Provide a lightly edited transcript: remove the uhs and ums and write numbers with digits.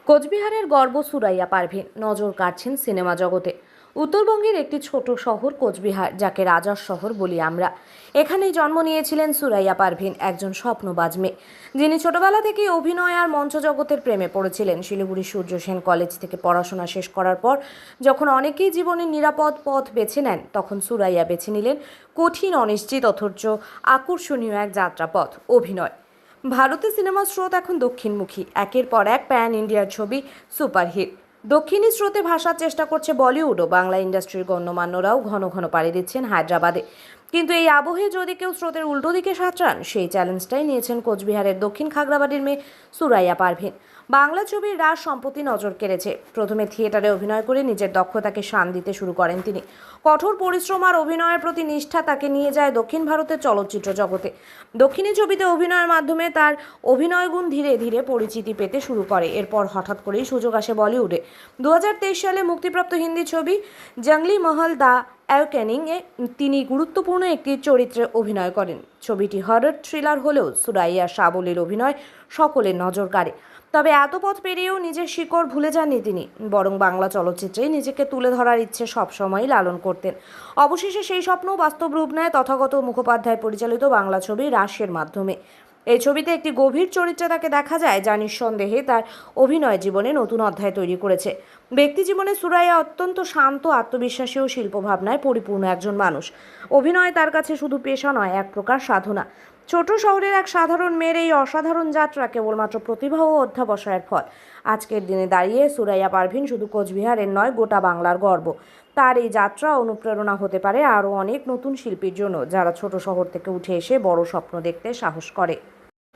কোচবিহারের গর্ব সুরাইয়া পারভীন নজর কাটছেন সিনেমা জগতে। উত্তরবঙ্গের একটি ছোট শহর কোচবিহার, যাকে রাজার শহর বলি আমরা। এখানেই জন্ম নিয়েছিলেন সুরাইয়া পারভীন, একজন স্বপ্নবাজ মেয়ে, যিনি ছোটবেলা থেকেই অভিনয় আর মঞ্চ জগতের প্রেমে পড়েছিলেন। শিলিগুড়ি সূর্য সেন কলেজ থেকে পড়াশোনা শেষ করার পর যখন অনেকেই জীবনের নিরাপদ পথ বেছে নেন, তখন সুরাইয়া বেছে নিলেন কঠিন, অনিশ্চিত অথচ আকর্ষণীয় এক যাত্রাপথ, অভিনয়। ভারতে সিনেমার স্রোত এখন দক্ষিণমুখী। একের পর এক প্যান ইন্ডিয়ার ছবি সুপারহিট। দক্ষিণী স্রোতে ভাসার চেষ্টা করছে বলিউড ও বাংলা ইন্ডাস্ট্রির গণ্যমান্যরাও ঘন ঘন পাড়ি দিচ্ছেন হায়দ্রাবাদে। কিন্তু এই আবহে যদি কেউ স্রোতের উল্টো দিকে সাঁতরান, সেই চ্যালেঞ্জটাই নিয়েছেন কোচবিহারের দক্ষিণ খাগড়াবাড়ির মেয়ে সুরাইয়া পারভীন। বাংলা ছবির রাজ সম্প্রতি নজর কেড়েছে। প্রথমে থিয়েটারে অভিনয় করে নিজের দক্ষতাকে শান দিতে শুরু করেন তিনি। কঠোর পরিশ্রম আর অভিনয়ের প্রতি নিষ্ঠা তাকে নিয়ে যায় দক্ষিণ ভারতের চলচ্চিত্র জগতে। দক্ষিণী ছবিতে অভিনয়ের মাধ্যমে তার অভিনয় গুণ ধীরে ধীরে পরিচিতি পেতে শুরু করে। এরপর হঠাৎ করেই সুযোগ আসে বলিউডে। 2023 সালে মুক্তিপ্রাপ্ত হিন্দি ছবি জঙ্গলি মহল দ্য অ্যাওয়েকেনিং-এ তিনি গুরুত্বপূর্ণ একটি চরিত্রে অভিনয় করেন। ছবিটি হরর থ্রিলার হলেও সুরাইয়া সাবলীল অভিনয় সকলের নজর কাড়ে। তবে এত পথ পেরিয়েও নিজের শিকড় ভুলে যাননি তিনি, বরং বাংলা চলচ্চিত্রেই নিজেকে তুলে ধরার ইচ্ছে সবসময়ই লালন করতেন। অবশেষে সেই স্বপ্ন বাস্তব রূপ নেয় তথাগত মুখোপাধ্যায় পরিচালিত বাংলা ছবি রাশের মাধ্যমে। এই ছবিতে একটি গভীর চরিত্রে তাকে দেখা যায়, যা নিঃসন্দেহে তার অভিনয় জীবনে নতুন অধ্যায় তৈরি করেছে। ব্যক্তি জীবনে সুরাইয়া অত্যন্ত শান্ত, আত্মবিশ্বাসী ও শিল্পভাবনায় পরিপূর্ণ একজন মানুষ। অভিনয় তার কাছে শুধু পেশা নয়, এক প্রকার সাধনা। ছোট শহরের এক সাধারণ মেয়ের এই অসাধারণ যাত্রা কেবলমাত্র প্রতিভা ও অধ্যাবসায়ের ফল। আজকের দিনে দাঁড়িয়ে সুরাইয়া পারভীন শুধু কোচবিহারের নয়, গোটা বাংলার গর্ব। তার এই যাত্রা অনুপ্রেরণা হতে পারে আরও অনেক নতুন শিল্পীর জন্য, যারা ছোট শহর থেকে উঠে এসে বড় স্বপ্ন দেখতে সাহস করে।